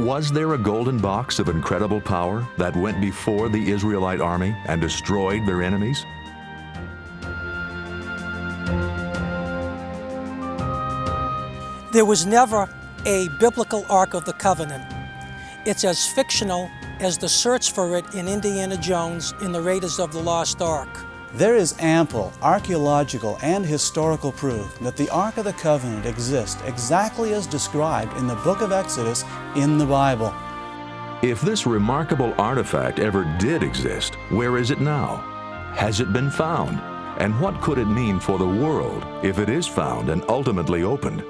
Was there a golden box of incredible power that went before the Israelite army and destroyed their enemies? There was never a biblical Ark of the Covenant. It's as fictional as the search for it in Indiana Jones in the Raiders of the Lost Ark. There is ample archaeological and historical proof that the Ark of the Covenant exists exactly as described in the book of Exodus in the Bible. If this remarkable artifact ever did exist, where is it now? Has it been found? And what could it mean for the world if it is found and ultimately opened?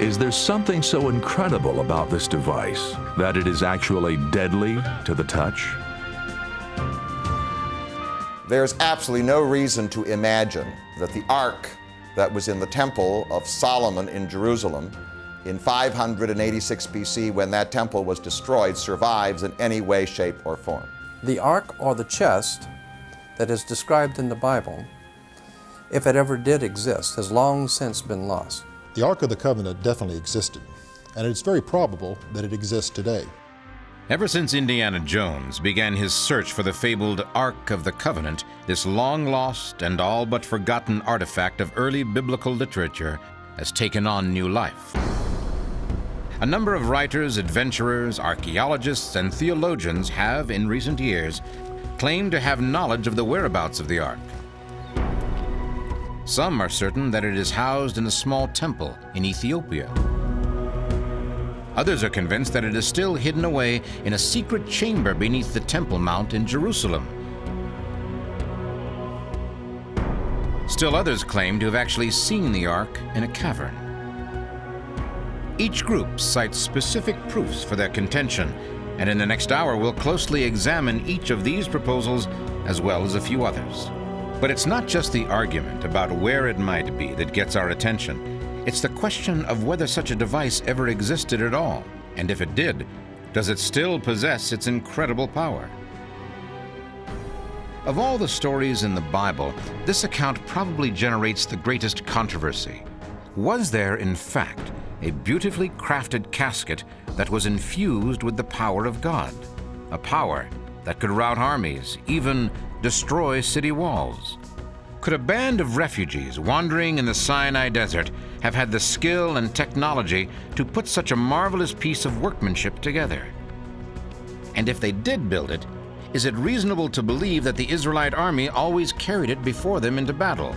Is there something so incredible about this device that it is actually deadly to the touch? There's absolutely no reason to imagine that the ark that was in the Temple of Solomon in Jerusalem in 586 BC, when that temple was destroyed, survives in any way, shape, or form. The ark or the chest that is described in the Bible, if it ever did exist, has long since been lost. The Ark of the Covenant definitely existed, and it's very probable that it exists today. Ever since Indiana Jones began his search for the fabled Ark of the Covenant, this long-lost and all but forgotten artifact of early biblical literature has taken on new life. A number of writers, adventurers, archaeologists, and theologians have, in recent years, claimed to have knowledge of the whereabouts of the Ark. Some are certain that it is housed in a small temple in Ethiopia. Others are convinced that it is still hidden away in a secret chamber beneath the Temple Mount in Jerusalem. Still others claim to have actually seen the Ark in a cavern. Each group cites specific proofs for their contention, and in the next hour we'll closely examine each of these proposals as well as a few others. But it's not just the argument about where it might be that gets our attention. It's the question of whether such a device ever existed at all, and if it did, does it still possess its incredible power? Of all the stories in the Bible, this account probably generates the greatest controversy. Was there, in fact, a beautifully crafted casket that was infused with the power of God? A power that could rout armies, even destroy city walls? Could a band of refugees wandering in the Sinai Desert have had the skill and technology to put such a marvelous piece of workmanship together? And if they did build it, is it reasonable to believe that the Israelite army always carried it before them into battle?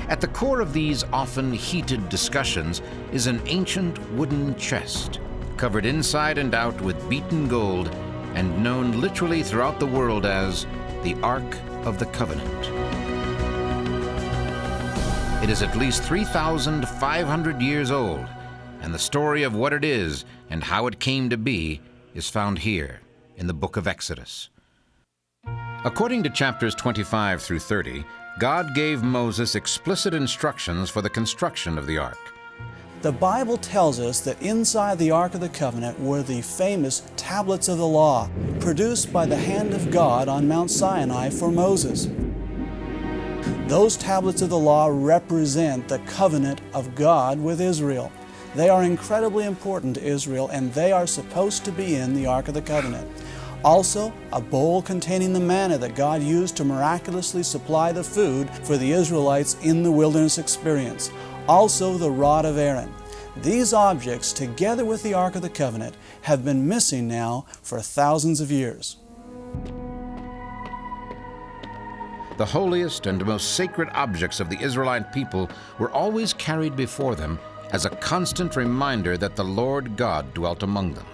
At the core of these often heated discussions is an ancient wooden chest, covered inside and out with beaten gold and known literally throughout the world as the Ark of the Covenant. It is at least 3,500 years old, and the story of what it is and how it came to be is found here in the book of Exodus. According to chapters 25 through 30, God gave Moses explicit instructions for the construction of the ark. The Bible tells us that inside the Ark of the Covenant were the famous tablets of the law, produced by the hand of God on Mount Sinai for Moses. Those tablets of the law represent the covenant of God with Israel. They are incredibly important to Israel, and they are supposed to be in the Ark of the Covenant. Also, a bowl containing the manna that God used to miraculously supply the food for the Israelites in the wilderness experience. Also, the rod of Aaron. These objects, together with the Ark of the Covenant, have been missing now for thousands of years. The holiest and most sacred objects of the Israelite people were always carried before them as a constant reminder that the Lord God dwelt among them.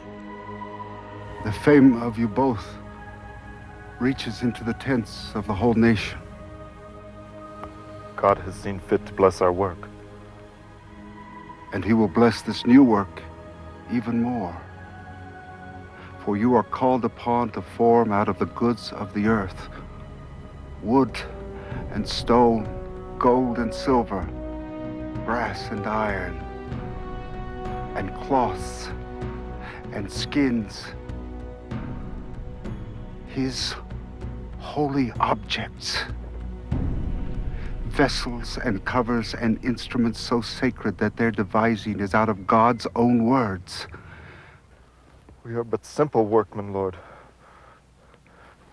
The fame of you both reaches into the tents of the whole nation. God has seen fit to bless our work. And He will bless this new work even more. For you are called upon to form out of the goods of the earth wood and stone, gold and silver, brass and iron, and cloths and skins, His holy objects, vessels and covers and instruments so sacred that their devising is out of God's own words, We are but simple workmen, Lord.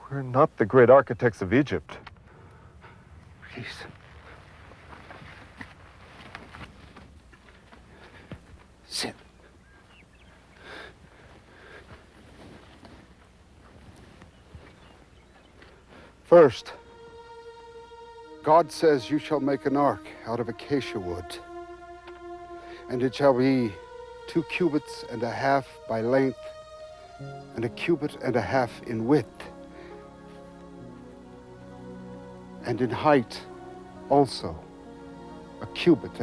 We're not the great architects of Egypt. Please. Sit. First, God says you shall make an ark out of acacia wood, and it shall be 2 cubits and a half by length, and 1.5 cubits in width, and in height also 1.5 cubits.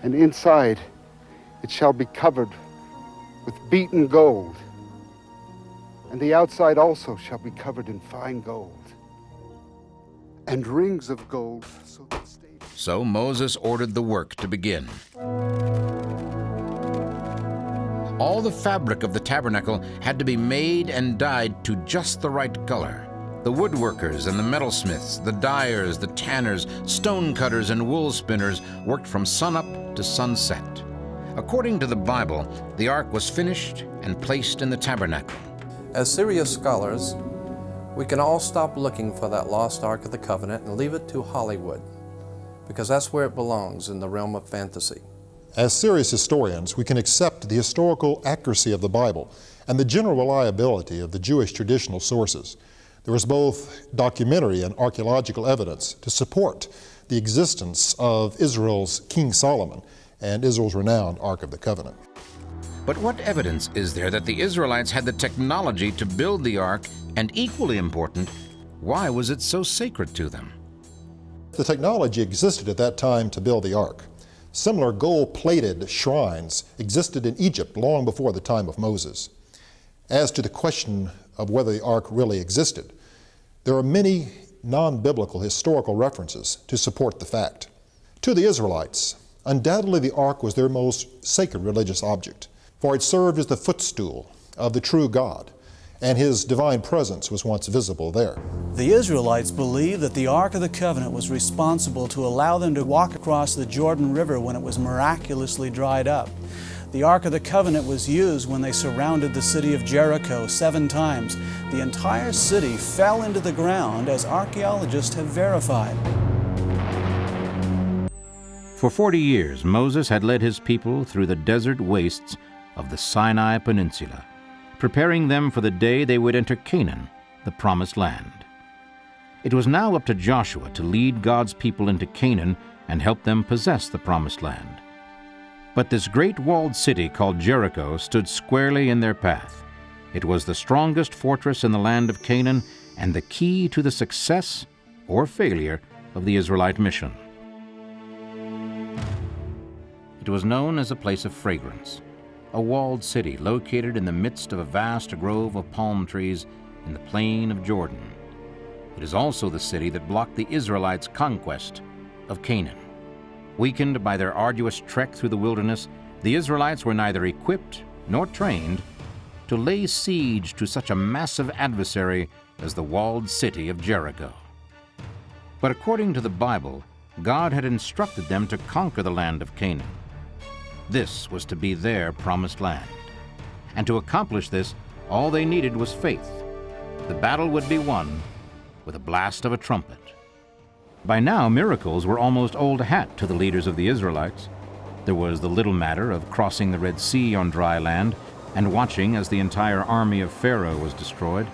And inside it shall be covered with beaten gold, and the outside also shall be covered in fine gold, and rings of gold. So Moses ordered the work to begin. All the fabric of the tabernacle had to be made and dyed to just the right color. The woodworkers and the metalsmiths, the dyers, the tanners, stone cutters, and wool spinners worked from sunup to sunset. According to the Bible, the ark was finished and placed in the tabernacle. As serious scholars, we can all stop looking for that lost Ark of the Covenant and leave it to Hollywood, because that's where it belongs, in the realm of fantasy. As serious historians, we can accept the historical accuracy of the Bible and the general reliability of the Jewish traditional sources. There is both documentary and archaeological evidence to support the existence of Israel's King Solomon and Israel's renowned Ark of the Covenant. But what evidence is there that the Israelites had the technology to build the ark, and equally important, why was it so sacred to them? The technology existed at that time to build the ark. Similar gold-plated shrines existed in Egypt long before the time of Moses. As to the question of whether the ark really existed, there are many non-biblical historical references to support the fact. To the Israelites, undoubtedly the ark was their most sacred religious object, for it served as the footstool of the true God, and His divine presence was once visible there. The Israelites believed that the Ark of the Covenant was responsible to allow them to walk across the Jordan River when it was miraculously dried up. The Ark of the Covenant was used when they surrounded the city of Jericho 7 times. The entire city fell into the ground, as archaeologists have verified. For 40 years, Moses had led his people through the desert wastes of the Sinai Peninsula, preparing them for the day they would enter Canaan, the Promised Land. It was now up to Joshua to lead God's people into Canaan and help them possess the Promised Land. But this great walled city called Jericho stood squarely in their path. It was the strongest fortress in the land of Canaan and the key to the success or failure of the Israelite mission. It was known as a place of fragrance, a walled city located in the midst of a vast grove of palm trees in the plain of Jordan. It is also the city that blocked the Israelites' conquest of Canaan. Weakened by their arduous trek through the wilderness, the Israelites were neither equipped nor trained to lay siege to such a massive adversary as the walled city of Jericho. But according to the Bible, God had instructed them to conquer the land of Canaan. This was to be their promised land. And to accomplish this, all they needed was faith. The battle would be won with a blast of a trumpet. By now, miracles were almost old hat to the leaders of the Israelites. There was the little matter of crossing the Red Sea on dry land and watching as the entire army of Pharaoh was destroyed,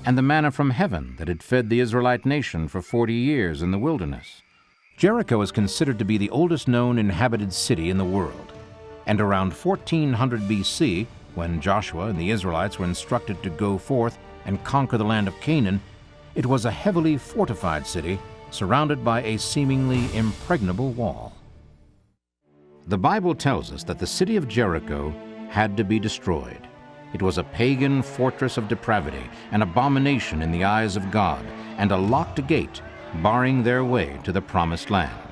and the manna from heaven that had fed the Israelite nation for 40 years in the wilderness. Jericho is considered to be the oldest known inhabited city in the world, and around 1400 BC, when Joshua and the Israelites were instructed to go forth and conquer the land of Canaan, it was a heavily fortified city surrounded by a seemingly impregnable wall. The Bible tells us that the city of Jericho had to be destroyed. It was a pagan fortress of depravity, an abomination in the eyes of God, and a locked gate barring their way to the Promised Land.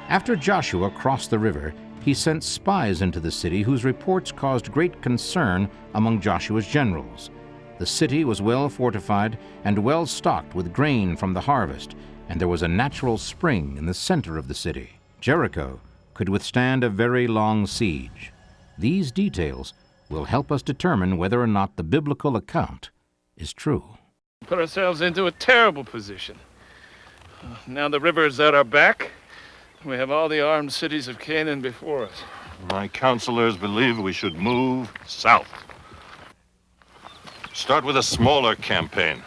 After Joshua crossed the river, he sent spies into the city whose reports caused great concern among Joshua's generals. The city was well fortified and well stocked with grain from the harvest, and there was a natural spring in the center of the city. Jericho could withstand a very long siege. These details will help us determine whether or not the biblical account is true. Put ourselves into a terrible position. Now the river is at our back. We have all the armed cities of Canaan before us. My counselors believe we should move south. Start with a smaller campaign.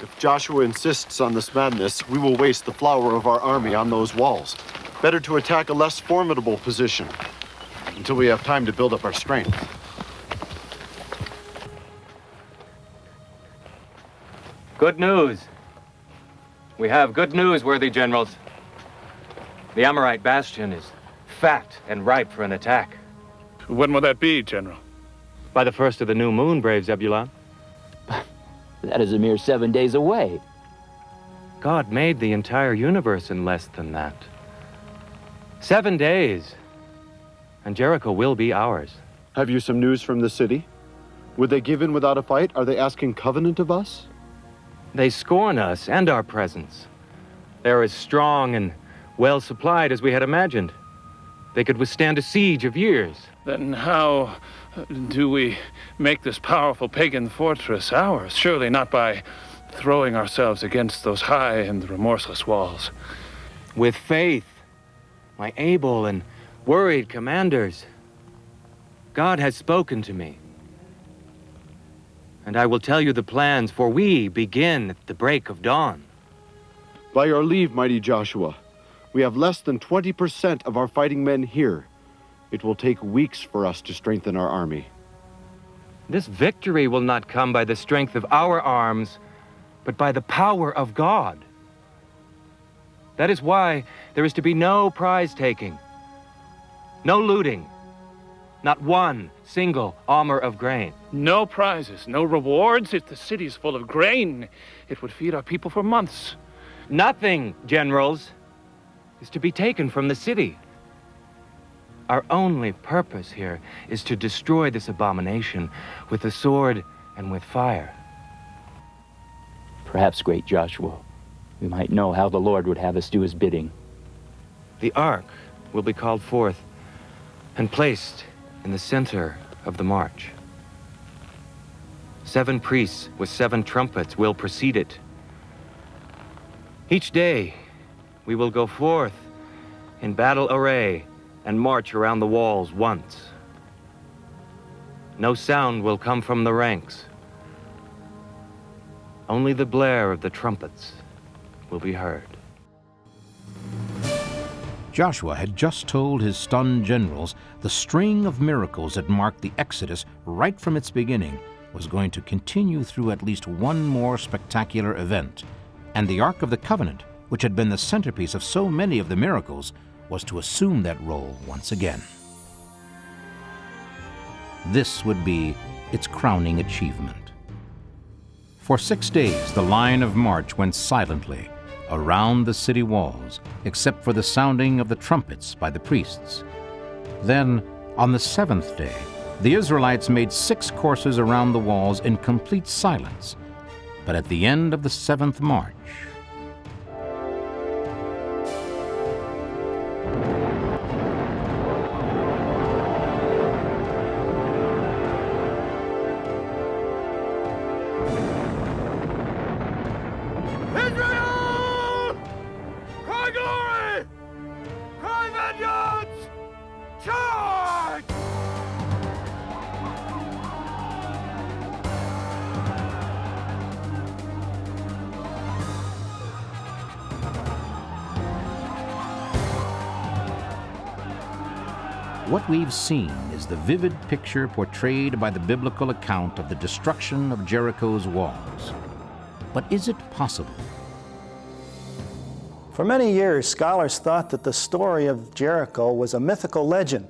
If Joshua insists on this madness, we will waste the flower of our army on those walls. Better to attack a less formidable position until we have time to build up our strength. Good news. We have good news, worthy generals. The Amorite bastion is fat and ripe for an attack. When will that be, General? By the first of the new moon, brave Zebulon. That is a mere 7 days away. God made the entire universe in less than that. 7 days, and Jericho will be ours. Have you some news from the city? Would they give in without a fight? Are they asking covenant of us? They scorn us and our presence. They're as strong and well supplied as we had imagined. They could withstand a siege of years. Then how do we make this powerful pagan fortress ours? Surely not by throwing ourselves against those high and remorseless walls. With faith, my able and worried commanders. God has spoken to me. And I will tell you the plans, for we begin at the break of dawn. By your leave, mighty Joshua, we have less than 20% of our fighting men here. It will take weeks for us to strengthen our army. This victory will not come by the strength of our arms, but by the power of God. That is why there is to be no prize-taking, no looting, not one single omer of grain. No prizes, no rewards. If the city is full of grain, it would feed our people for months. Nothing, generals, is to be taken from the city. Our only purpose here is to destroy this abomination with the sword and with fire. Perhaps, great Joshua, we might know how the Lord would have us do his bidding. The ark will be called forth and placed in the center of the march. 7 priests with 7 trumpets will precede it. Each day, we will go forth in battle array and march around the walls once. No sound will come from the ranks. Only the blare of the trumpets will be heard. Joshua had just told his stunned generals the string of miracles that marked the Exodus right from its beginning was going to continue through at least one more spectacular event, and the Ark of the Covenant, which had been the centerpiece of so many of the miracles, was to assume that role once again. This would be its crowning achievement. For 6 days, the line of march went silently around the city walls, except for the sounding of the trumpets by the priests. Then, on the 7th day, the Israelites made 6 courses around the walls in complete silence. But at the end of the 7th march, what we've seen is the vivid picture portrayed by the biblical account of the destruction of Jericho's walls. But is it possible? For many years, scholars thought that the story of Jericho was a mythical legend.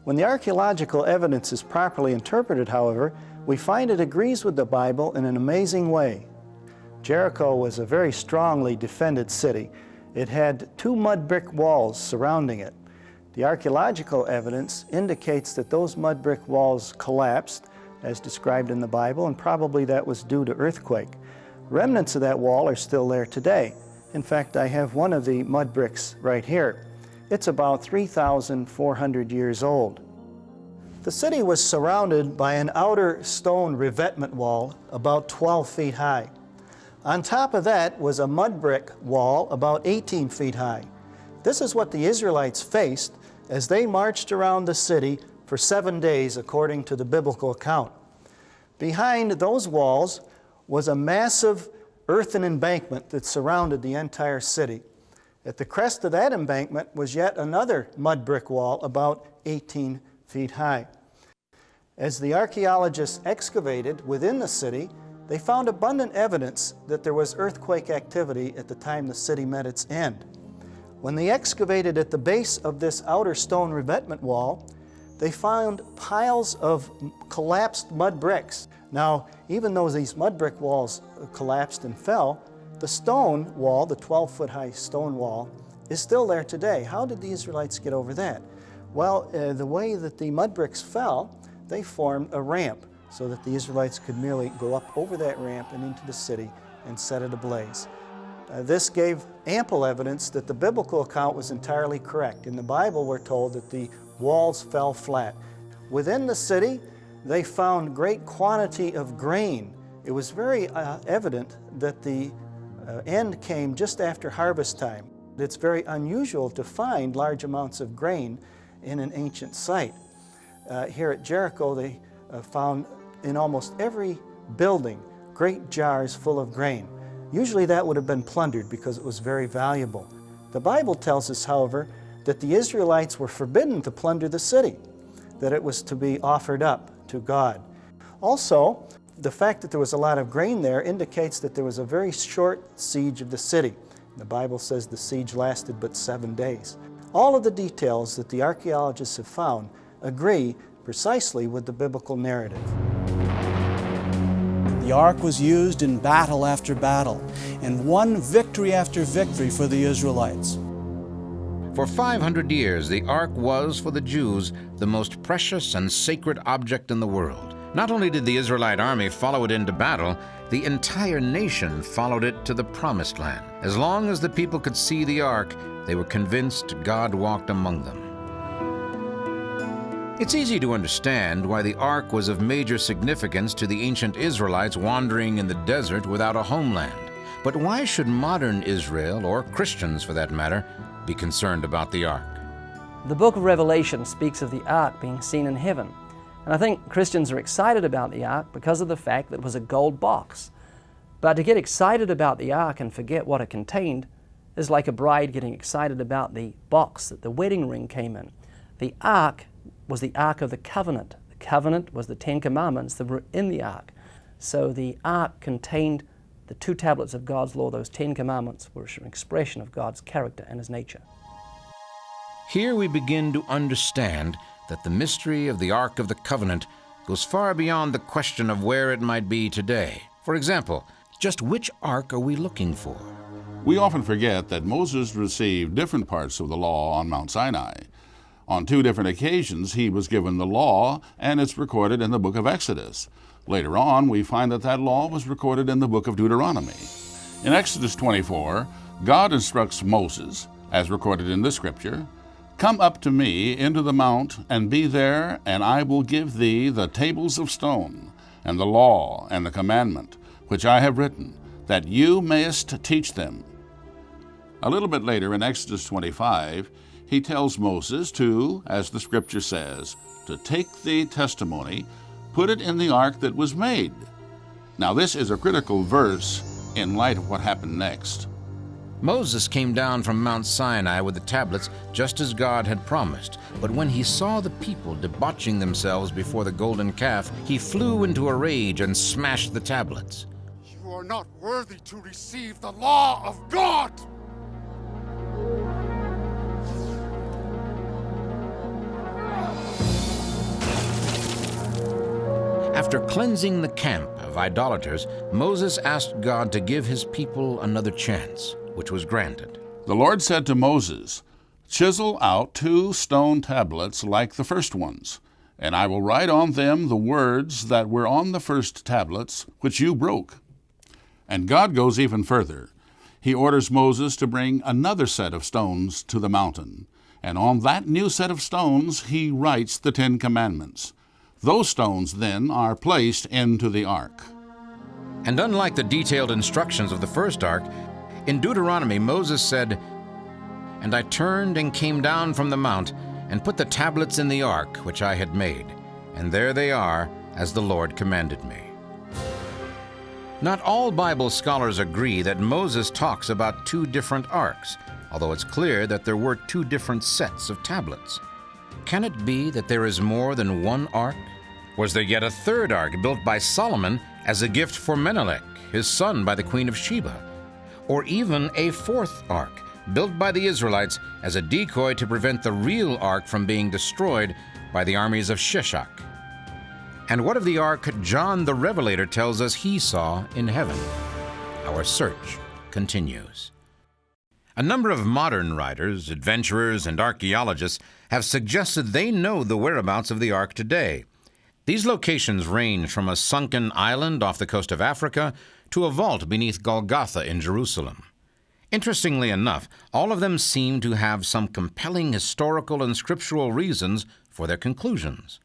When the archaeological evidence is properly interpreted, however, we find it agrees with the Bible in an amazing way. Jericho was a very strongly defended city. It had 2 mud brick walls surrounding it. The archaeological evidence indicates that those mud brick walls collapsed, as described in the Bible, and probably that was due to earthquake. Remnants of that wall are still there today. In fact, I have one of the mud bricks right here. It's about 3,400 years old. The city was surrounded by an outer stone revetment wall about 12 feet high. On top of that was a mud brick wall about 18 feet high. This is what the Israelites faced as they marched around the city for 7 days, according to the biblical account. Behind those walls was a massive earthen embankment that surrounded the entire city. At the crest of that embankment was yet another mud brick wall about 18 feet high. As the archaeologists excavated within the city, they found abundant evidence that there was earthquake activity at the time the city met its end. When they excavated at the base of this outer stone revetment wall, they found piles of collapsed mud bricks. Now, even though these mud brick walls collapsed and fell, the stone wall, the 12-foot-high stone wall, is still there today. How did the Israelites get over that? Well, the way that the mud bricks fell, they formed a ramp so that the Israelites could merely go up over that ramp and into the city and set it ablaze. This gave ample evidence that the biblical account was entirely correct. In the Bible, we're told that the walls fell flat. Within the city, they found great quantity of grain. It was very evident that the end came just after harvest time. It's very unusual to find large amounts of grain in an ancient site. Here at Jericho, they found in almost every building great jars full of grain. Usually that would have been plundered because it was very valuable. The Bible tells us, however, that the Israelites were forbidden to plunder the city, that it was to be offered up to God. Also, the fact that there was a lot of grain there indicates that there was a very short siege of the city. The Bible says the siege lasted but 7 days. All of the details that the archaeologists have found agree precisely with the biblical narrative. The ark was used in battle after battle, and won victory after victory for the Israelites. For 500 years, the ark was, for the Jews, the most precious and sacred object in the world. Not only did the Israelite army follow it into battle, the entire nation followed it to the Promised Land. As long as the people could see the ark, they were convinced God walked among them. It's easy to understand why the ark was of major significance to the ancient Israelites wandering in the desert without a homeland. But why should modern Israel, or Christians for that matter, be concerned about the ark? The book of Revelation speaks of the ark being seen in heaven. And I think Christians are excited about the ark because of the fact that it was a gold box. But to get excited about the ark and forget what it contained is like a bride getting excited about the box that the wedding ring came in. The ark was the Ark of the Covenant. The covenant was the 10 Commandments that were in the ark. So the ark contained the 2 tablets of God's law. Those 10 Commandments were an expression of God's character and His nature. Here we begin to understand that the mystery of the Ark of the Covenant goes far beyond the question of where it might be today. For example, just which ark are we looking for? We often forget that Moses received different parts of the law on Mount Sinai. On 2 different occasions, he was given the law, and it's recorded in the book of Exodus. Later on, we find that that law was recorded in the book of Deuteronomy. In Exodus 24, God instructs Moses, as recorded in the scripture, "Come up to me into the mount, and be there, and I will give thee the tables of stone, and the law, and the commandment, which I have written, that you mayest teach them." A little bit later in Exodus 25, he tells Moses to, as the scripture says, to take the testimony, put it in the ark that was made. Now this is a critical verse in light of what happened next. Moses came down from Mount Sinai with the tablets just as God had promised. But when he saw the people debauching themselves before the golden calf, he flew into a rage and smashed the tablets. You are not worthy to receive the law of God! After cleansing the camp of idolaters, Moses asked God to give his people another chance, which was granted. The Lord said to Moses, "Chisel out 2 stone tablets like the first ones, and I will write on them the words that were on the first tablets, which you broke." And God goes even further. He orders Moses to bring another set of stones to the mountain, And on that new set of stones he writes the Ten Commandments. Those stones, then, are placed into the ark. And unlike the detailed instructions of the first ark, in Deuteronomy Moses said, "And I turned and came down from the mount, and put the tablets in the ark which I had made, and there they are, as the Lord commanded me." Not all Bible scholars agree that Moses talks about two different arks, although it's clear that there were two different sets of tablets. Can it be that there is more than one ark? Was there yet a third ark built by Solomon as a gift for Menelik, his son, by the Queen of Sheba? Or even a fourth ark, built by the Israelites as a decoy to prevent the real ark from being destroyed by the armies of Shishak? And what of the ark John the Revelator tells us he saw in heaven? Our search continues. A number of modern writers, adventurers, and archaeologists have suggested they know the whereabouts of the ark today. These locations range from a sunken island off the coast of Africa to a vault beneath Golgotha in Jerusalem. Interestingly enough, all of them seem to have some compelling historical and scriptural reasons for their conclusions.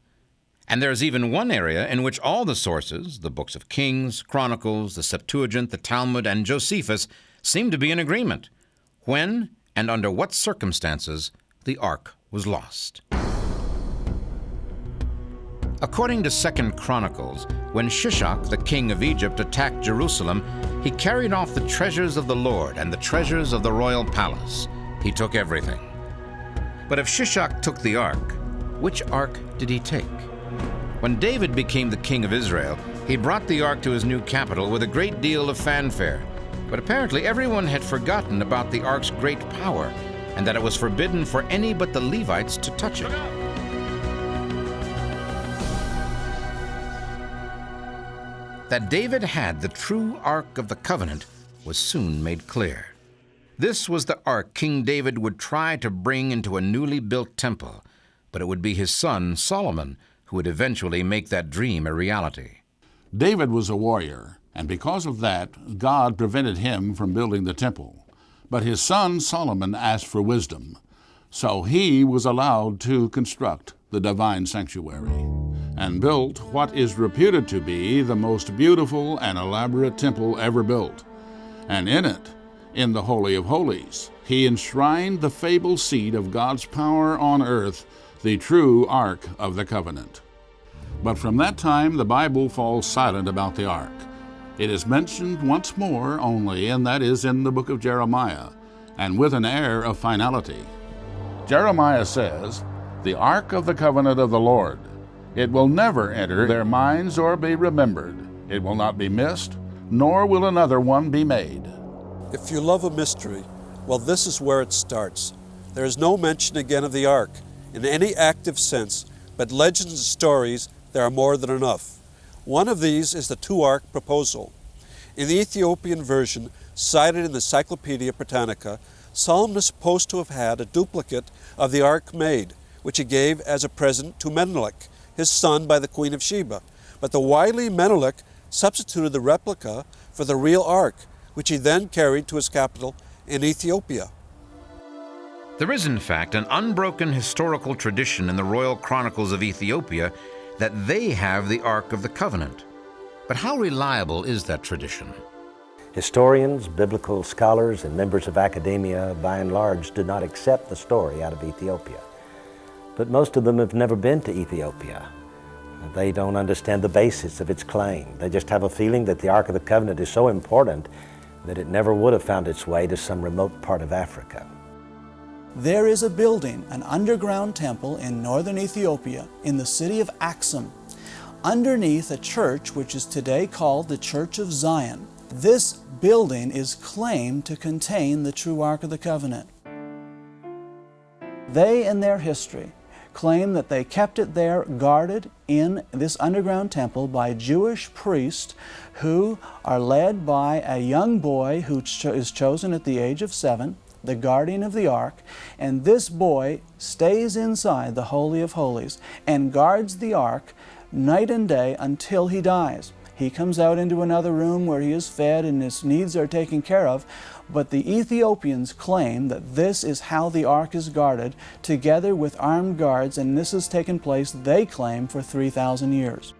And there's even one area in which all the sources, the books of Kings, Chronicles, the Septuagint, the Talmud, and Josephus, seem to be in agreement: when and under what circumstances the ark was lost. According to 2 Chronicles, when Shishak, the king of Egypt, attacked Jerusalem, he carried off the treasures of the Lord and the treasures of the royal palace. He took everything. But if Shishak took the ark, which ark did he take? When David became the king of Israel, he brought the ark to his new capital with a great deal of fanfare. But apparently everyone had forgotten about the ark's great power and that it was forbidden for any but the Levites to touch it. That David had the true Ark of the Covenant was soon made clear. This was the ark King David would try to bring into a newly built temple, but it would be his son Solomon who would eventually make that dream a reality. David was a warrior, and because of that, God prevented him from building the temple. But his son Solomon asked for wisdom, so he was allowed to construct the divine sanctuary and built what is reputed to be the most beautiful and elaborate temple ever built. And in it, in the Holy of Holies, he enshrined the fabled seat of God's power on earth, the true Ark of the Covenant. But from that time, the Bible falls silent about the Ark. It is mentioned once more only, and that is in the book of Jeremiah, and with an air of finality. Jeremiah says, "The Ark of the Covenant of the Lord, it will never enter their minds or be remembered. It will not be missed, nor will another one be made." If you love a mystery, well, this is where it starts. There is no mention again of the Ark in any active sense, but legends and stories there are more than enough. One of these is the two-ark proposal. In the Ethiopian version, cited in the Encyclopedia Britannica, Solomon is supposed to have had a duplicate of the ark made, which he gave as a present to Menelik, his son, by the Queen of Sheba. But the wily Menelik substituted the replica for the real ark, which he then carried to his capital in Ethiopia. There is, in fact, an unbroken historical tradition in the royal chronicles of Ethiopia that they have the Ark of the Covenant. But how reliable is that tradition? Historians, biblical scholars, and members of academia, by and large, do not accept the story out of Ethiopia. But most of them have never been to Ethiopia. They don't understand the basis of its claim. They just have a feeling that the Ark of the Covenant is so important that it never would have found its way to some remote part of Africa. There is a building, an underground temple in northern Ethiopia, in the city of Axum, underneath a church which is today called the Church of Zion. This building is claimed to contain the true Ark of the Covenant. They, in their history, claim that they kept it there guarded in this underground temple by Jewish priests who are led by a young boy who is chosen at the age of 7, the guardian of the ark, and this boy stays inside the Holy of Holies and guards the ark night and day until he dies. He comes out into another room where he is fed and his needs are taken care of. But the Ethiopians claim that this is how the ark is guarded, together with armed guards, and this has taken place, they claim, for 3,000 years.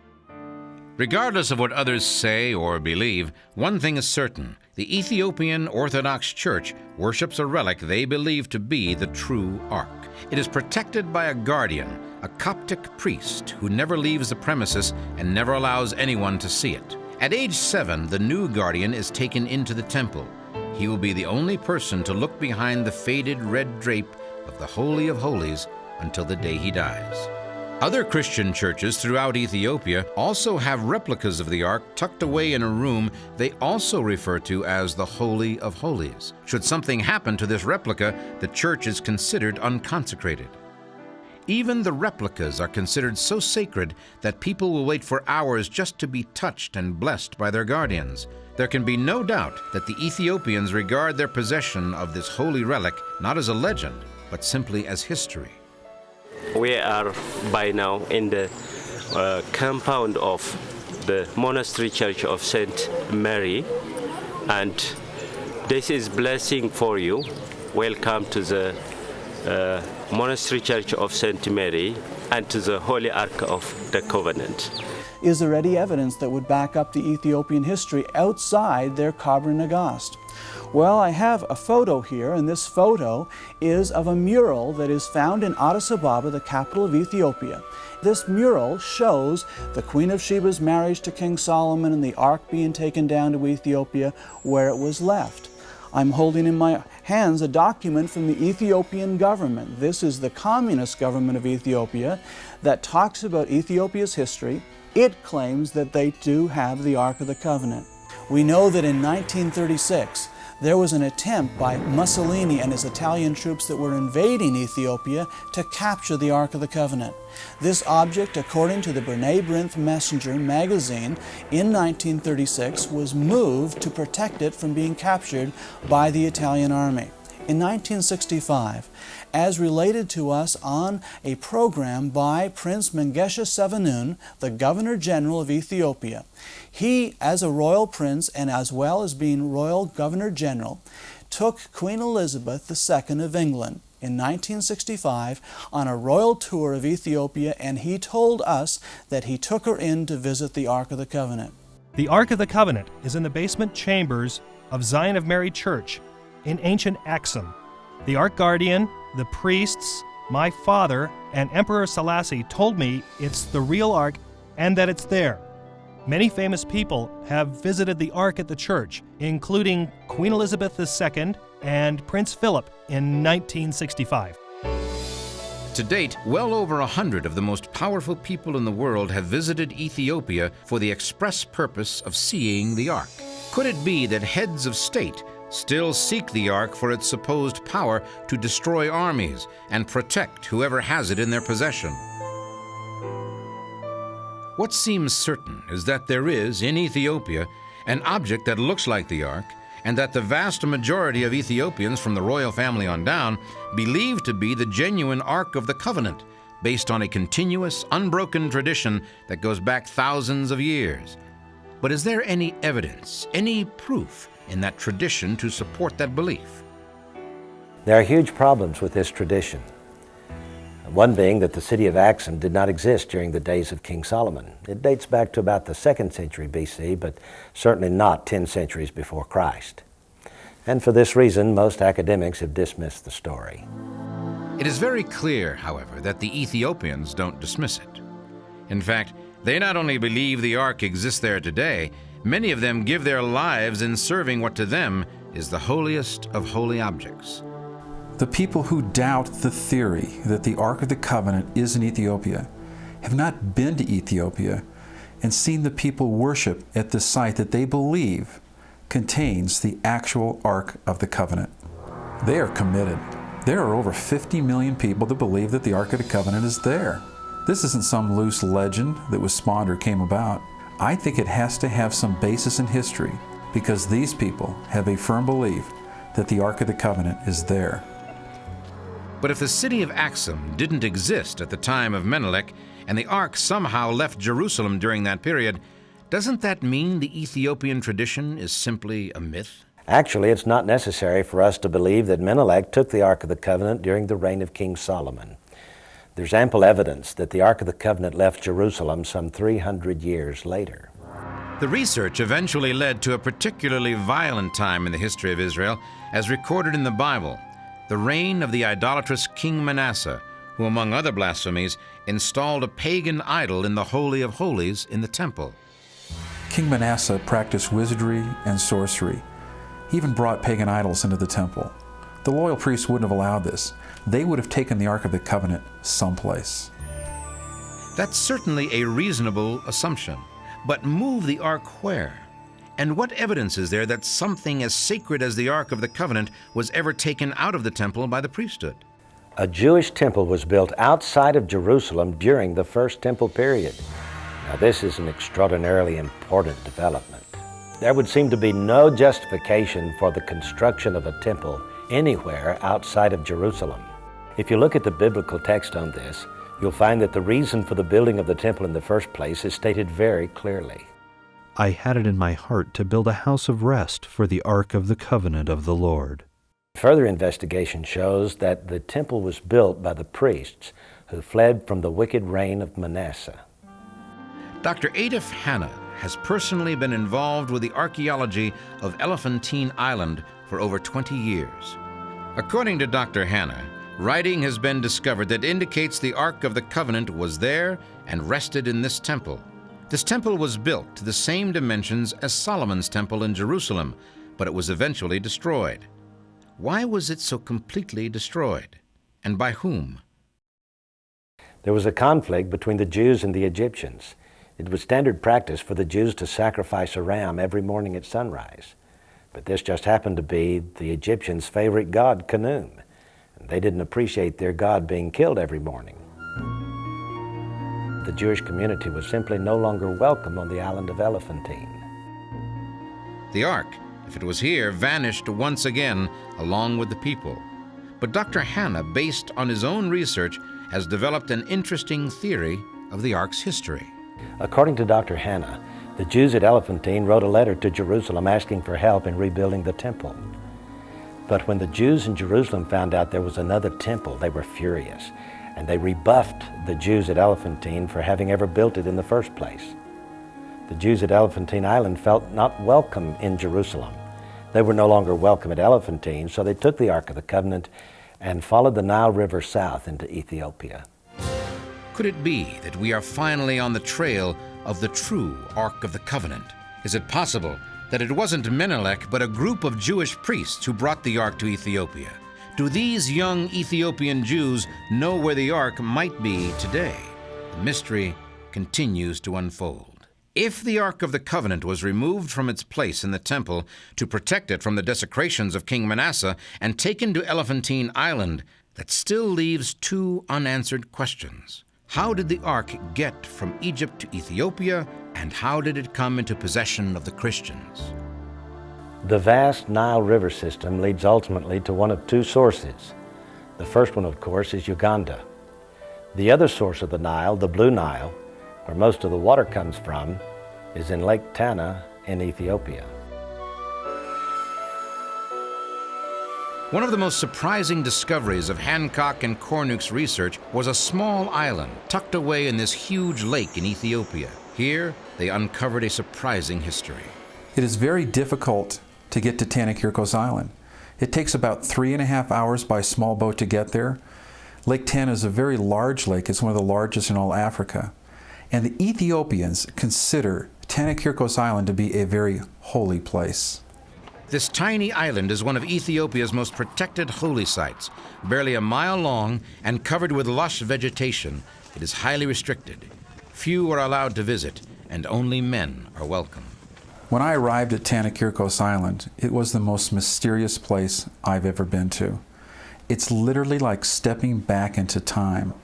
Regardless of what others say or believe, one thing is certain. The Ethiopian Orthodox Church worships a relic they believe to be the true ark. It is protected by a guardian, a Coptic priest who never leaves the premises and never allows anyone to see it. At age 7, the new guardian is taken into the temple. He will be the only person to look behind the faded red drape of the Holy of Holies until the day he dies. Other Christian churches throughout Ethiopia also have replicas of the ark tucked away in a room they also refer to as the Holy of Holies. Should something happen to this replica, the church is considered unconsecrated. Even the replicas are considered so sacred that people will wait for hours just to be touched and blessed by their guardians. There can be no doubt that the Ethiopians regard their possession of this holy relic not as a legend, but simply as history. We are by now in the compound of the monastery church of St. Mary, and this is blessing for you. Welcome to the monastery church of St. Mary and to the Holy Ark of the Covenant. Is there any evidence that would back up the Ethiopian history outside their Kabr Nagast? Well, I have a photo here, and this photo is of a mural that is found in Addis Ababa, the capital of Ethiopia. This mural shows the Queen of Sheba's marriage to King Solomon and the ark being taken down to Ethiopia where it was left. I'm holding in my hands a document from the Ethiopian government. This is the communist government of Ethiopia that talks about Ethiopia's history. It claims that they do have the Ark of the Covenant. We know that in 1936, there was an attempt by Mussolini and his Italian troops that were invading Ethiopia to capture the Ark of the Covenant. This object, according to the B'nai B'rith Messenger magazine, in 1936 was moved to protect it from being captured by the Italian army. In 1965, as related to us on a program by Prince Mengesha Sevanun, the Governor General of Ethiopia. He, as a royal prince and as well as being royal Governor General, took Queen Elizabeth II of England in 1965 on a royal tour of Ethiopia, and he told us that he took her in to visit the Ark of the Covenant. The Ark of the Covenant is in the basement chambers of Zion of Mary Church in ancient Axum. The Ark Guardian, the priests, my father, and Emperor Selassie told me it's the real Ark and that it's there. Many famous people have visited the Ark at the church, including Queen Elizabeth II and Prince Philip in 1965. To date, well over 100 of the most powerful people in the world have visited Ethiopia for the express purpose of seeing the Ark. Could it be that heads of state still seek the Ark for its supposed power to destroy armies and protect whoever has it in their possession? What seems certain is that there is, in Ethiopia, an object that looks like the Ark, and that the vast majority of Ethiopians from the royal family on down believe to be the genuine Ark of the Covenant, based on a continuous, unbroken tradition that goes back thousands of years. But is there any evidence, any proof in that tradition to support that belief? There are huge problems with this tradition. One being that the city of Axum did not exist during the days of King Solomon. It dates back to about the 2nd century BC, but certainly not 10 centuries before Christ. And for this reason, most academics have dismissed the story. It is very clear, however, that the Ethiopians don't dismiss it. In fact, they not only believe the Ark exists there today, many of them give their lives in serving what to them is the holiest of holy objects. The people who doubt the theory that the Ark of the Covenant is in Ethiopia have not been to Ethiopia and seen the people worship at the site that they believe contains the actual Ark of the Covenant. They are committed. There are over 50 million people that believe that the Ark of the Covenant is there. This isn't some loose legend that was spawned or came about. I think it has to have some basis in history because these people have a firm belief that the Ark of the Covenant is there. But if the city of Axum didn't exist at the time of Menelik, and the Ark somehow left Jerusalem during that period, Doesn't that mean the Ethiopian tradition is simply a myth? Actually, it's not necessary for us to believe that Menelik took the Ark of the Covenant during the reign of King Solomon. There's ample evidence that the Ark of the Covenant left Jerusalem some 300 years later. The research eventually led to a particularly violent time in the history of Israel, as recorded in the Bible, the reign of the idolatrous King Manasseh, who, among other blasphemies, installed a pagan idol in the Holy of Holies in the temple. King Manasseh practiced wizardry and sorcery. He even brought pagan idols into the temple. The loyal priests wouldn't have allowed this. They would have taken the Ark of the Covenant someplace. That's certainly a reasonable assumption. But move the Ark where? And what evidence is there that something as sacred as the Ark of the Covenant was ever taken out of the temple by the priesthood? A Jewish temple was built outside of Jerusalem during the First Temple period. Now, this is an extraordinarily important development. There would seem to be no justification for the construction of a temple anywhere outside of Jerusalem. If you look at the biblical text on this, you'll find that the reason for the building of the temple in the first place is stated very clearly. I had it in my heart to build a house of rest for the Ark of the Covenant of the Lord. Further investigation shows that the temple was built by the priests who fled from the wicked reign of Manasseh. Dr. Adolf Hanna has personally been involved with the archaeology of Elephantine Island for over 20 years. According to Dr. Hanna, writing has been discovered that indicates the Ark of the Covenant was there and rested in this temple. This temple was built to the same dimensions as Solomon's temple in Jerusalem, but it was eventually destroyed. Why was it so completely destroyed? And by whom? There was a conflict between the Jews and the Egyptians. It was standard practice for the Jews to sacrifice a ram every morning at sunrise. But this just happened to be the Egyptians' favorite god, Khnum. They didn't appreciate their god being killed every morning. The Jewish community was simply no longer welcome on the island of Elephantine. The Ark, if it was here, vanished once again along with the people. But Dr. Hanna, based on his own research, has developed an interesting theory of the Ark's history. According to Dr. Hanna, the Jews at Elephantine wrote a letter to Jerusalem asking for help in rebuilding the temple. But when the Jews in Jerusalem found out there was another temple, they were furious, and they rebuffed the Jews at Elephantine for having ever built it in the first place. The Jews at Elephantine Island felt not welcome in Jerusalem. They were no longer welcome at Elephantine, so they took the Ark of the Covenant and followed the Nile River south into Ethiopia. Could it be that we are finally on the trail of the true Ark of the Covenant? Is it possible that it wasn't Menelik, but a group of Jewish priests who brought the Ark to Ethiopia? Do these young Ethiopian Jews know where the Ark might be today? The mystery continues to unfold. If the Ark of the Covenant was removed from its place in the temple to protect it from the desecrations of King Manasseh and taken to Elephantine Island, that still leaves two unanswered questions. How did the Ark get from Egypt to Ethiopia, and how did it come into possession of the Christians? The vast Nile River system leads ultimately to one of two sources. The first one, of course, is Uganda. The other source of the Nile, the Blue Nile, where most of the water comes from, is in Lake Tana in Ethiopia. One of the most surprising discoveries of Hancock and Cornuke's research was a small island tucked away in this huge lake in Ethiopia. Here, they uncovered a surprising history. It is very difficult to get to Tanakirkos Island. It takes about 3.5 hours by small boat to get there. Lake Tana is a very large lake. It's one of the largest in all Africa. And the Ethiopians consider Tanakirkos Island to be a very holy place. This tiny island is one of Ethiopia's most protected holy sites. Barely a mile long and covered with lush vegetation, it is highly restricted. Few are allowed to visit, and only men are welcome. When I arrived at Tanakirkos Island, it was the most mysterious place I've ever been to. It's literally like stepping back into time.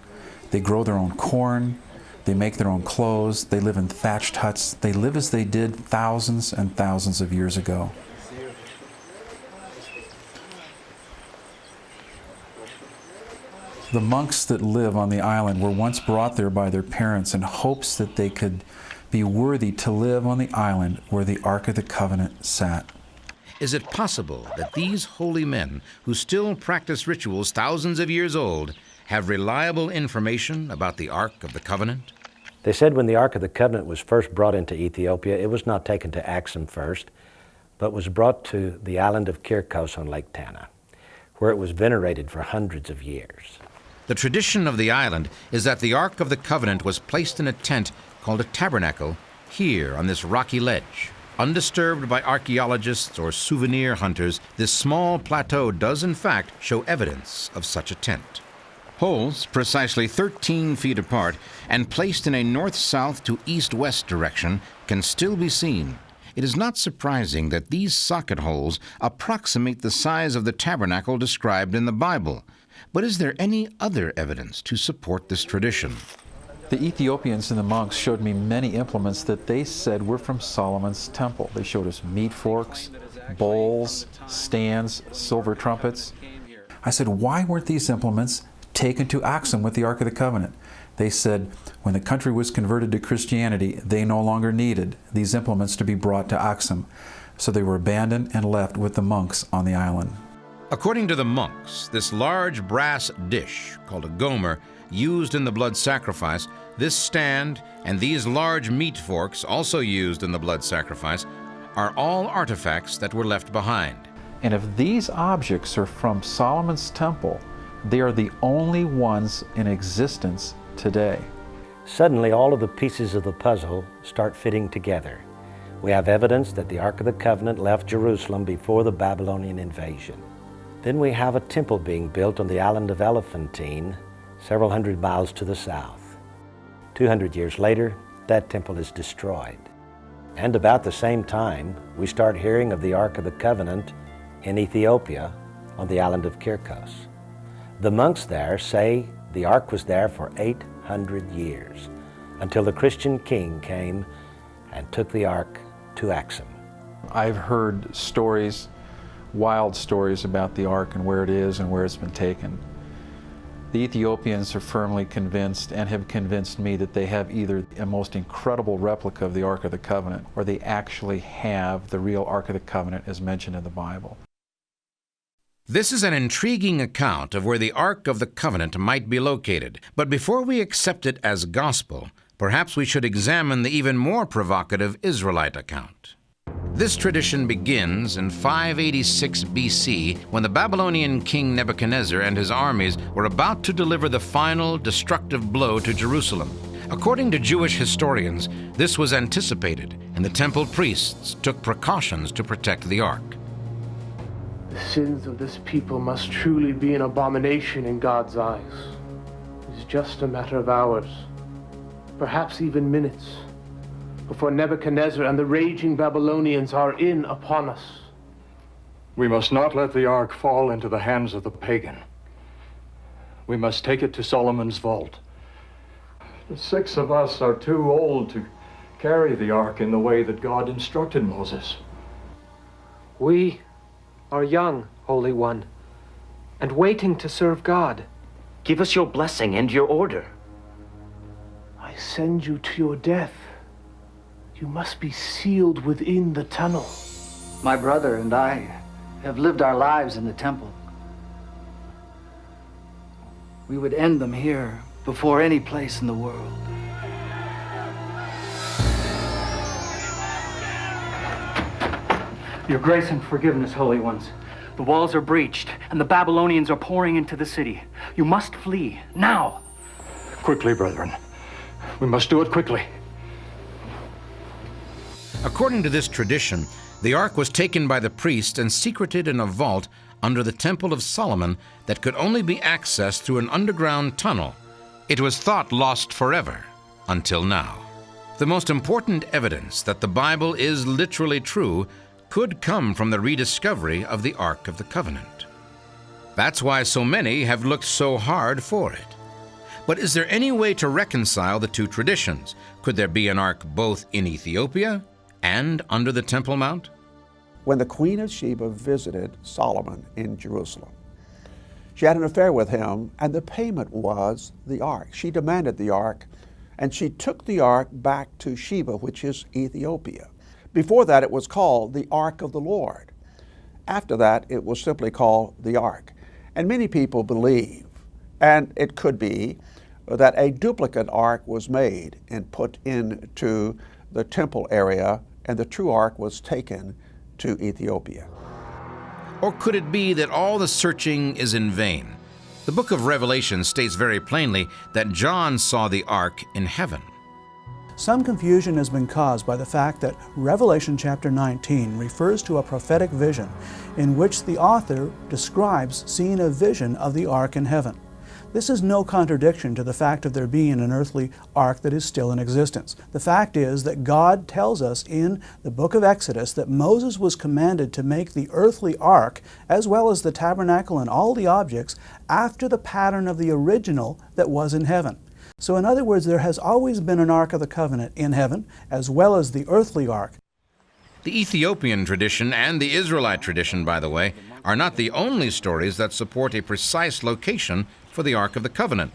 They grow their own corn, they make their own clothes, they live in thatched huts. They live as they did thousands and thousands of years ago. The monks that live on the island were once brought there by their parents in hopes that they could be worthy to live on the island where the Ark of the Covenant sat. Is it possible that these holy men, who still practice rituals thousands of years old, have reliable information about the Ark of the Covenant? They said when the Ark of the Covenant was first brought into Ethiopia, it was not taken to Axum first, but was brought to the island of Kirkos on Lake Tana, where it was venerated for hundreds of years. The tradition of the island is that the Ark of the Covenant was placed in a tent called a tabernacle here on this rocky ledge. Undisturbed by archaeologists or souvenir hunters, this small plateau does in fact show evidence of such a tent. Holes precisely 13 feet apart and placed in a north-south to east-west direction can still be seen. It is not surprising that these socket holes approximate the size of the tabernacle described in the Bible. But is there any other evidence to support this tradition? The Ethiopians and the monks showed me many implements that they said were from Solomon's temple. They showed us meat forks, bowls, stands, silver trumpets. I said, why weren't these implements taken to Axum with the Ark of the Covenant? They said when the country was converted to Christianity, they no longer needed these implements to be brought to Axum. So they were abandoned and left with the monks on the island. According to the monks, this large brass dish, called a gomer, used in the blood sacrifice, this stand, and these large meat forks, also used in the blood sacrifice, are all artifacts that were left behind. And if these objects are from Solomon's temple, they are the only ones in existence today. Suddenly, all of the pieces of the puzzle start fitting together. We have evidence that the Ark of the Covenant left Jerusalem before the Babylonian invasion. Then we have a temple being built on the island of Elephantine, several hundred miles to the south. 200 years later, that temple is destroyed. And about the same time, we start hearing of the Ark of the Covenant in Ethiopia on the island of Kirkos. The monks there say the Ark was there for 800 years, until the Christian king came and took the Ark to Axum. I've heard stories, wild stories about the Ark and where it is and where it's been taken. The Ethiopians are firmly convinced and have convinced me that they have either a most incredible replica of the Ark of the Covenant or they actually have the real Ark of the Covenant as mentioned in the Bible. This is an intriguing account of where the Ark of the Covenant might be located. But before we accept it as gospel, perhaps we should examine the even more provocative Israelite account. This tradition begins in 586 BC when the Babylonian king Nebuchadnezzar and his armies were about to deliver the final destructive blow to Jerusalem. According to Jewish historians, this was anticipated, and the temple priests took precautions to protect the Ark. The sins of this people must truly be an abomination in God's eyes. It is just a matter of hours, perhaps even minutes, before Nebuchadnezzar and the raging Babylonians are in upon us. We must not let the Ark fall into the hands of the pagan. We must take it to Solomon's vault. The 6 of us are too old to carry the Ark in the way that God instructed Moses. We are young, Holy One, and waiting to serve God. Give us your blessing and your order. I send you to your death. You must be sealed within the tunnel. My brother and I have lived our lives in the temple. We would end them here before any place in the world. Your grace and forgiveness, Holy Ones. The walls are breached, and the Babylonians are pouring into the city. You must flee, now! Quickly, brethren. We must do it quickly. According to this tradition, the Ark was taken by the priests and secreted in a vault under the Temple of Solomon that could only be accessed through an underground tunnel. It was thought lost forever, until now. The most important evidence that the Bible is literally true could come from the rediscovery of the Ark of the Covenant. That's why so many have looked so hard for it. But is there any way to reconcile the two traditions? Could there be an Ark both in Ethiopia and under the Temple Mount? When the Queen of Sheba visited Solomon in Jerusalem, she had an affair with him, and the payment was the Ark. She demanded the Ark, And she took the ark back to Sheba, which is Ethiopia. Before that, it was called the Ark of the Lord. After that, it was simply called the Ark. And many people believe, and it could be, that a duplicate ark was made and put into the temple area, and the true ark was taken to Ethiopia. Or could it be that all the searching is in vain? The book of Revelation states very plainly that John saw the ark in heaven. Some confusion has been caused by the fact that Revelation chapter 19 refers to a prophetic vision in which the author describes seeing a vision of the ark in heaven. This is no contradiction to the fact of there being an earthly ark that is still in existence. The fact is that God tells us in the book of Exodus that Moses was commanded to make the earthly ark, as well as the tabernacle and all the objects, after the pattern of the original that was in heaven. So in other words, there has always been an Ark of the Covenant in heaven, as well as the earthly ark. The Ethiopian tradition and the Israelite tradition, by the way, are not the only stories that support a precise location for the Ark of the Covenant.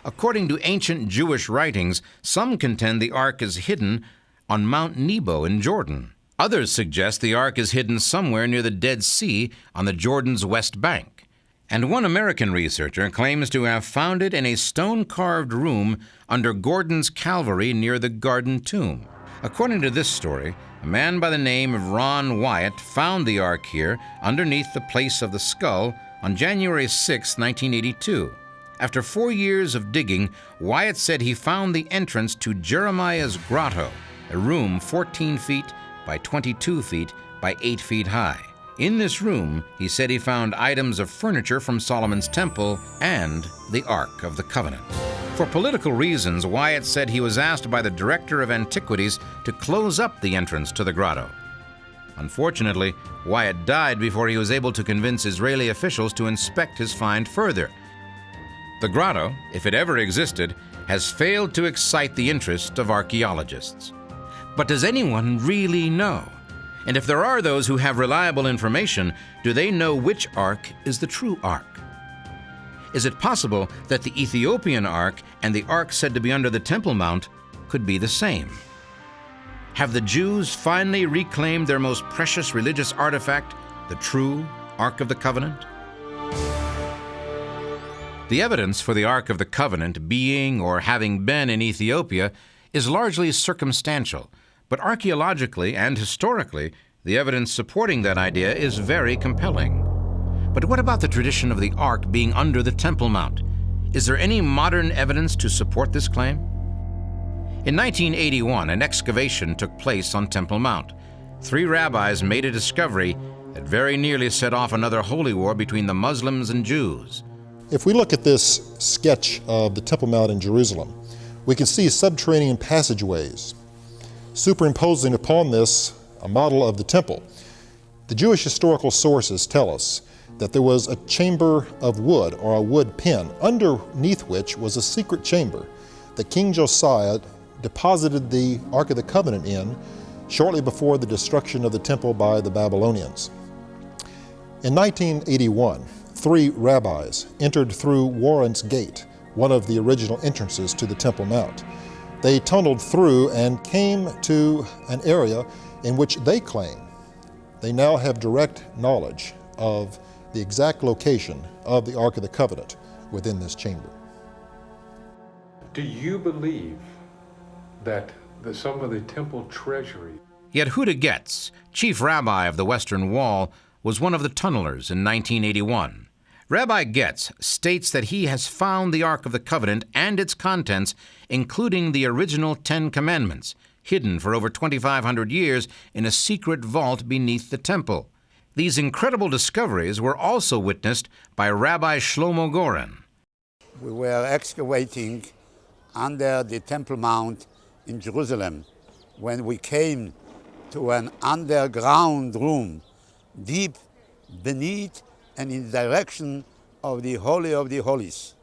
According to ancient Jewish writings, some contend the Ark is hidden on Mount Nebo in Jordan. Others suggest the Ark is hidden somewhere near the Dead Sea on the Jordan's west bank. And one American researcher claims to have found it in a stone-carved room under Gordon's Calvary near the Garden Tomb. According to this story, a man by the name of Ron Wyatt found the Ark here underneath the place of the skull on January 6, 1982. After 4 years of digging, Wyatt said he found the entrance to Jeremiah's Grotto, a room 14 feet by 22 feet by 8 feet high. In this room, he said he found items of furniture from Solomon's temple and the Ark of the Covenant. For political reasons, Wyatt said he was asked by the Director of Antiquities to close up the entrance to the grotto. Unfortunately, Wyatt died before he was able to convince Israeli officials to inspect his find further. The grotto, if it ever existed, has failed to excite the interest of archaeologists. But does anyone really know? And if there are those who have reliable information, do they know which ark is the true ark? Is it possible that the Ethiopian ark and the ark said to be under the Temple Mount could be the same? Have the Jews finally reclaimed their most precious religious artifact, the true Ark of the Covenant? The evidence for the Ark of the Covenant being or having been in Ethiopia is largely circumstantial, but archaeologically and historically, the evidence supporting that idea is very compelling. But what about the tradition of the Ark being under the Temple Mount? Is there any modern evidence to support this claim? In 1981, an excavation took place on Temple Mount. 3 rabbis made a discovery that very nearly set off another holy war between the Muslims and Jews. If we look at this sketch of the Temple Mount in Jerusalem, we can see subterranean passageways. Superimposing upon this a model of the temple, the Jewish historical sources tell us that there was a chamber of wood, or a wood pen, underneath which was a secret chamber that King Josiah deposited the Ark of the Covenant in shortly before the destruction of the temple by the Babylonians. In 1981, 3 rabbis entered through Warren's Gate, one of the original entrances to the Temple Mount. They tunneled through and came to an area in which they claim they now have direct knowledge of the exact location of the Ark of the Covenant within this chamber. Do you believe that some of the temple treasury... Yet Huda Getz, chief rabbi of the Western Wall, was one of the tunnelers in 1981. Rabbi Getz states that he has found the Ark of the Covenant and its contents, including the original 10 Commandments, hidden for over 2,500 years in a secret vault beneath the temple. These incredible discoveries were also witnessed by Rabbi Shlomo Goren. We were excavating under the Temple Mount in Jerusalem when we came to an underground room deep beneath and in the direction of the Holy of the Holies.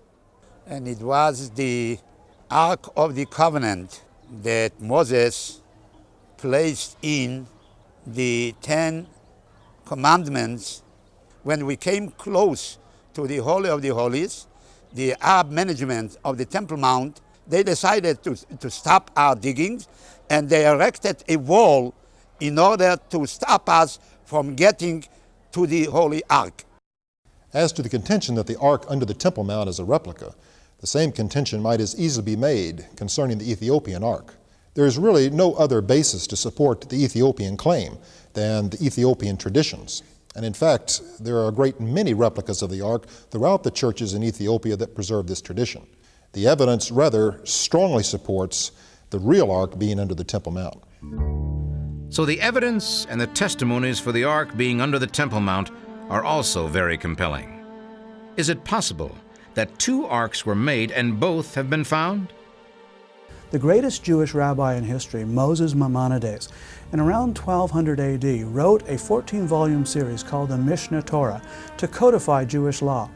And it was the Ark of the Covenant that Moses placed in the 10 Commandments. When we came close to the Holy of the Holies, the Arab management of the Temple Mount they decided to stop our diggings, and they erected a wall in order to stop us from getting to the Holy Ark. As to the contention that the ark under the Temple Mount is a replica, the same contention might as easily be made concerning the Ethiopian ark. There is really no other basis to support the Ethiopian claim than the Ethiopian traditions. And in fact, there are a great many replicas of the ark throughout the churches in Ethiopia that preserve this tradition. The evidence rather strongly supports the real ark being under the Temple Mount. So the evidence and the testimonies for the ark being under the Temple Mount are also very compelling. Is it possible that two arks were made and both have been found? The greatest Jewish rabbi in history, Moses Maimonides, in around 1200 AD, wrote a 14-volume series called the Mishnah Torah to codify Jewish law.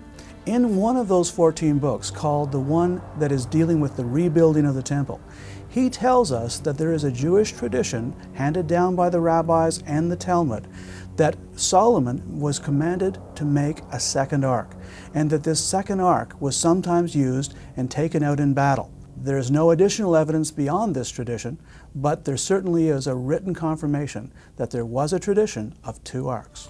In one of those 14 books, called the one that is dealing with the rebuilding of the temple, he tells us that there is a Jewish tradition handed down by the rabbis and the Talmud that Solomon was commanded to make a second ark, and that this second ark was sometimes used and taken out in battle. There is no additional evidence beyond this tradition, but there certainly is a written confirmation that there was a tradition of two arks.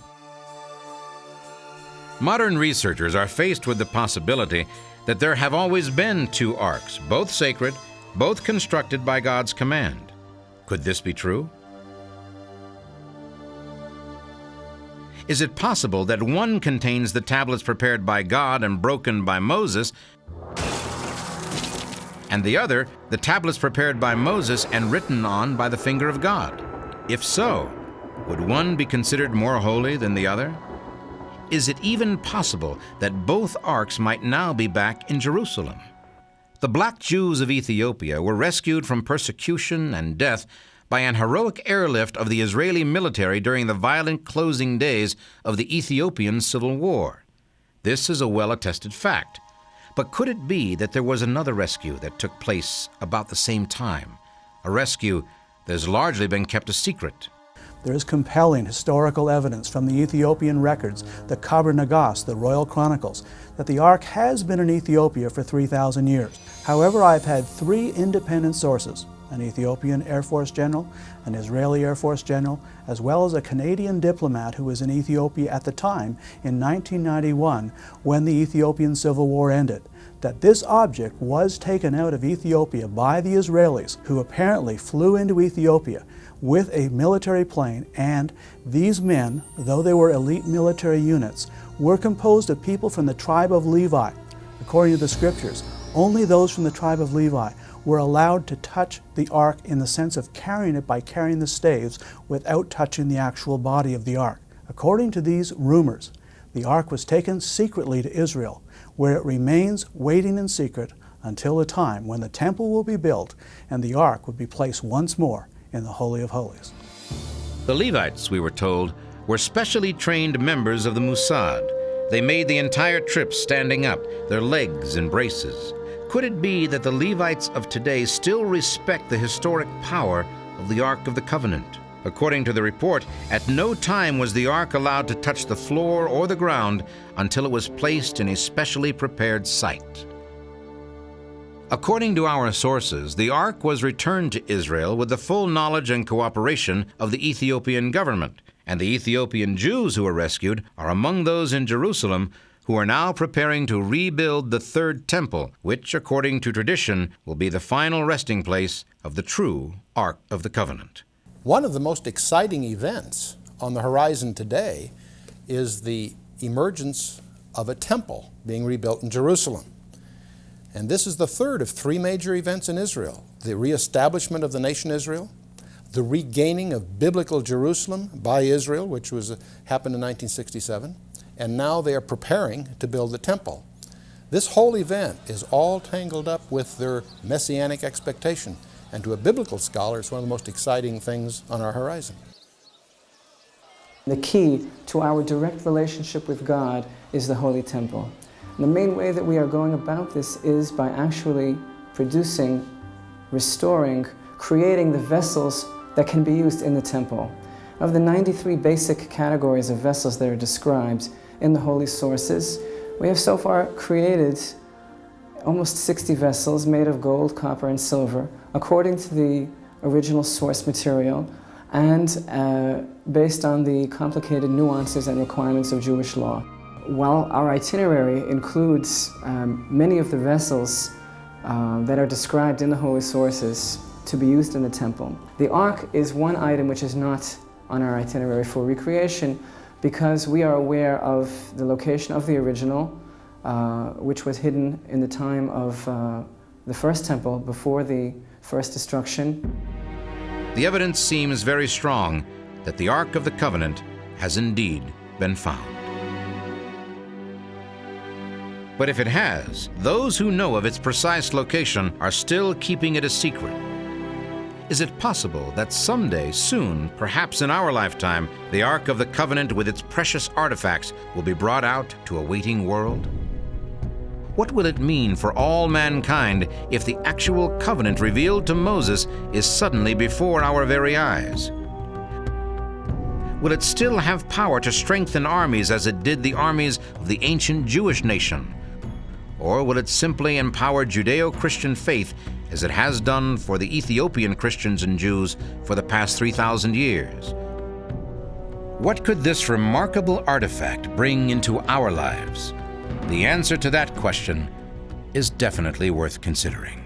Modern researchers are faced with the possibility that there have always been two arks, both sacred, both constructed by God's command. Could this be true? Is it possible that one contains the tablets prepared by God and broken by Moses, and the other, the tablets prepared by Moses and written on by the finger of God? If so, would one be considered more holy than the other? Is it even possible that both arks might now be back in Jerusalem? The black Jews of Ethiopia were rescued from persecution and death by an heroic airlift of the Israeli military during the violent closing days of the Ethiopian Civil War. This is a well-attested fact. But could it be that there was another rescue that took place about the same time, a rescue that has largely been kept a secret? There is compelling historical evidence from the Ethiopian records, the Kabr Nagas, the Royal Chronicles, that the Ark has been in Ethiopia for 3,000 years. However, I've had three independent sources, an Ethiopian Air Force General, an Israeli Air Force General, as well as a Canadian diplomat who was in Ethiopia at the time in 1991 when the Ethiopian Civil War ended, that this object was taken out of Ethiopia by the Israelis, who apparently flew into Ethiopia with a military plane, and these men, though they were elite military units, were composed of people from the tribe of Levi. According to the scriptures, only those from the tribe of Levi were allowed to touch the ark in the sense of carrying it by carrying the staves without touching the actual body of the ark. According to these rumors, the ark was taken secretly to Israel, where it remains waiting in secret until the time when the temple will be built and the ark would be placed once more in the Holy of Holies. The Levites, we were told, were specially trained members of the Mossad. They made the entire trip standing up, their legs in braces. Could it be that the Levites of today still respect the historic power of the Ark of the Covenant? According to the report, at no time was the ark allowed to touch the floor or the ground until it was placed in a specially prepared site. According to our sources, the ark was returned to Israel with the full knowledge and cooperation of the Ethiopian government, and the Ethiopian Jews who were rescued are among those in Jerusalem who are now preparing to rebuild the third temple, which, according to tradition, will be the final resting place of the true Ark of the Covenant. One of the most exciting events on the horizon today is the emergence of a temple being rebuilt in Jerusalem. And this is the third of three major events in Israel: the reestablishment of the nation Israel, the regaining of biblical Jerusalem by Israel, which happened in 1967, and now they are preparing to build the temple. This whole event is all tangled up with their messianic expectation, and to a biblical scholar, it's one of the most exciting things on our horizon. The key to our direct relationship with God is the Holy Temple. And the main way that we are going about this is by actually producing, restoring, creating the vessels that can be used in the temple. Of the 93 basic categories of vessels that are described in the Holy Sources, we have so far created almost 60 vessels made of gold, copper, and silver, according to the original source material and based on the complicated nuances and requirements of Jewish law. While our itinerary includes many of the vessels that are described in the holy sources to be used in the temple, the ark is one item which is not on our itinerary for recreation because we are aware of the location of the original, which was hidden in the time of the first temple before the first destruction. The evidence seems very strong that the Ark of the Covenant has indeed been found. But if it has, those who know of its precise location are still keeping it a secret. Is it possible that someday, soon, perhaps in our lifetime, the Ark of the Covenant with its precious artifacts will be brought out to a waiting world? What will it mean for all mankind if the actual covenant revealed to Moses is suddenly before our very eyes? Will it still have power to strengthen armies as it did the armies of the ancient Jewish nation? Or will it simply empower Judeo-Christian faith as it has done for the Ethiopian Christians and Jews for the past 3,000 years? What could this remarkable artifact bring into our lives? The answer to that question is definitely worth considering.